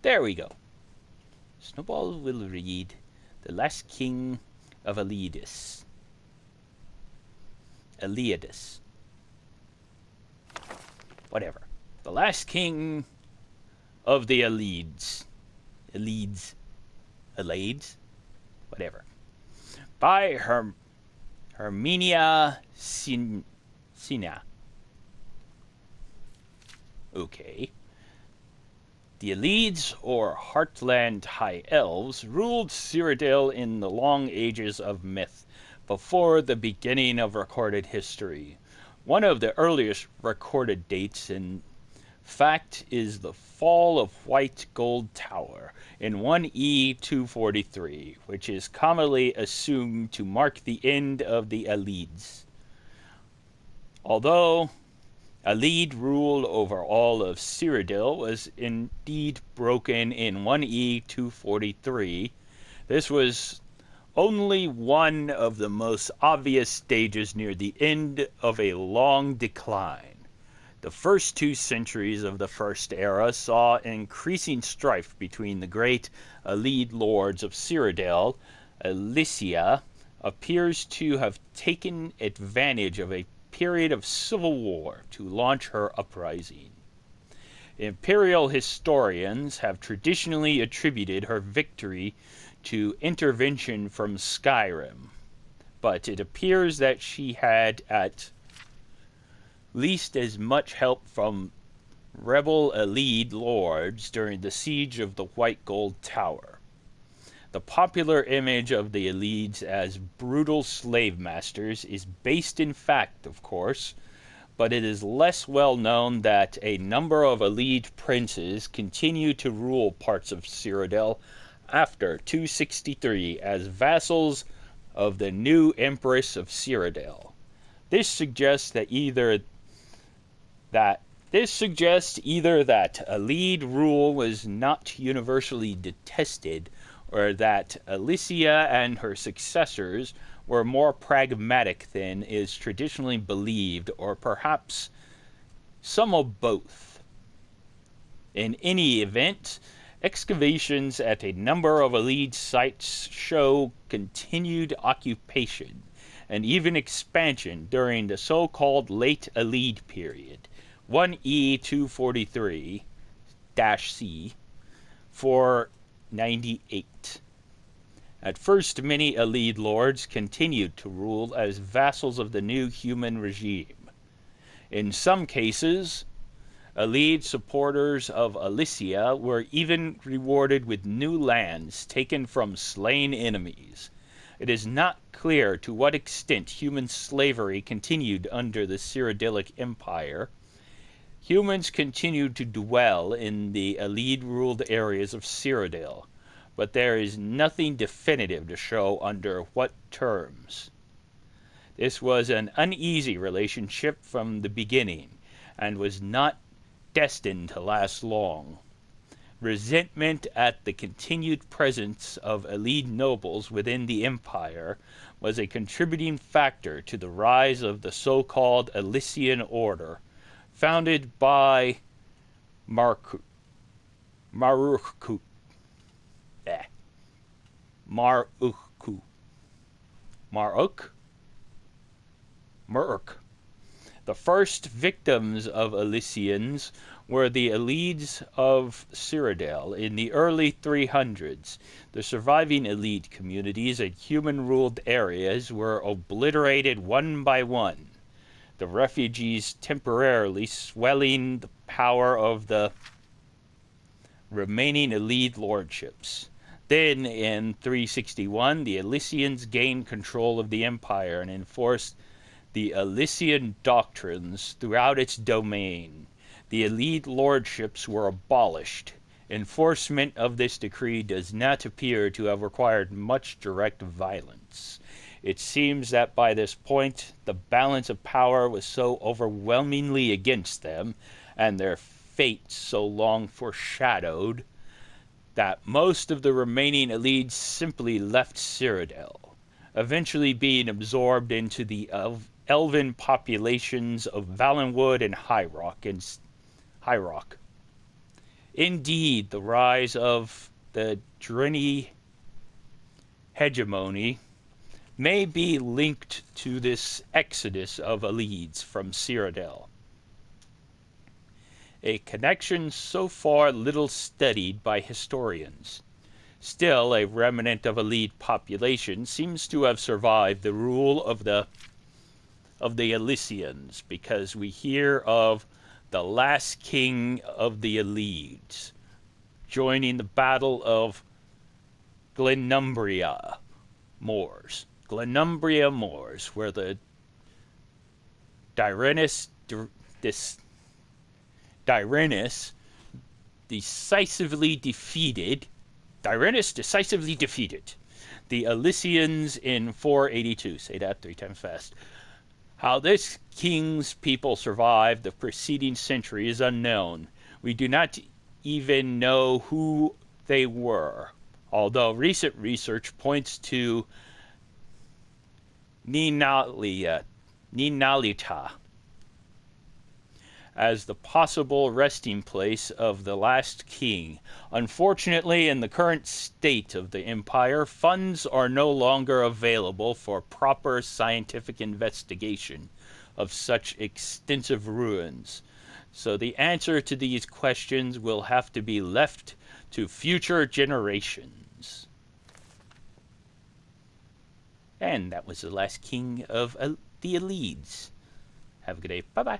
There we go. Snowball will read The Last King of AYLEIDS. AYLEIDS. Whatever. The Last King of the AYLEIDS. AYLEIDS? Whatever. By Herminia Sina. Okay. The AYLEIDS, or Heartland High Elves, ruled Cyrodiil in the long ages of myth, before the beginning of recorded history. One of the earliest recorded dates, in fact, is the fall of White Gold Tower in 1E 243, which is commonly assumed to mark the end of the AYLEIDS. Although AYLEID rule over all of Cyrodiil was indeed broken in 1E 243, this was only one of the most obvious stages near the end of a long decline. The first 2 centuries of the First Era saw increasing strife between the great AYLEID lords of Cyrodiil. Alicia appears to have taken advantage of a period of civil war to launch her uprising. Imperial historians have traditionally attributed her victory to intervention from Skyrim, but it appears that she had at least as much help from rebel AYLEID lords during the siege of the White Gold Tower. The popular image of the AYLEIDS as brutal slave masters is based in fact, of course, but it is less well known that a number of AYLEID princes continued to rule parts of Cyrodiil after 263 as vassals of the new Empress of Cyrodiil. This suggests either that AYLEID rule was not universally detested, or that Alicia and her successors were more pragmatic than is traditionally believed, or perhaps some of both. In any event, excavations at a number of AYLEID sites show continued occupation and even expansion during the so-called Late AYLEID period, 1E 243-C, for 98. At first, many AYLEID lords continued to rule as vassals of the new human regime. In some cases, AYLEID supporters of Alicia were even rewarded with new lands taken from slain enemies. It is not clear to what extent human slavery continued under the Cyrodiilic Empire. Humans continued to dwell in the AYLEID-ruled areas of Cyrodiil, but there is nothing definitive to show under what terms. This was an uneasy relationship from the beginning, and was not destined to last long. Resentment at the continued presence of AYLEID nobles within the empire was a contributing factor to the rise of the so-called Alician Order, founded by Maruk. The first victims of Alicians were the AYLEIDs of Cyrodiil in the early 300s. The surviving AYLEID communities in human-ruled areas were obliterated one by one, the refugees temporarily swelling the power of the remaining AYLEID lordships. Then, in 361, the Alicians gained control of the empire and enforced the Alician doctrines throughout its domain. The AYLEID lordships were abolished. Enforcement of this decree does not appear to have required much direct violence. It seems that by this point, the balance of power was so overwhelmingly against them, and their fate so long foreshadowed, that most of the remaining AYLEIDs simply left Cyrodiil, eventually being absorbed into the elven populations of Valenwood and High Rock. Indeed, the rise of the Drini hegemony may be linked to this exodus of AYLEIDS from Cyrodiil, a connection so far little studied by historians. Still, a remnant of AYLEID population seems to have survived the rule of the Elysians, because we hear of the last king of the AYLEIDS joining the Battle of Glenumbria Moors, where the Dyrrhenus decisively defeated the Elysians in 482. Say that 3 times fast. How this king's people survived the preceding century is unknown. We do not even know who they were, although recent research points to Ninalita as the possible resting place of the last king. Unfortunately, in the current state of the empire, funds are no longer available for proper scientific investigation of such extensive ruins. So the answer to these questions will have to be left to future generations. And that was the last king of the AYLEIDS. Have a good day. Bye-bye.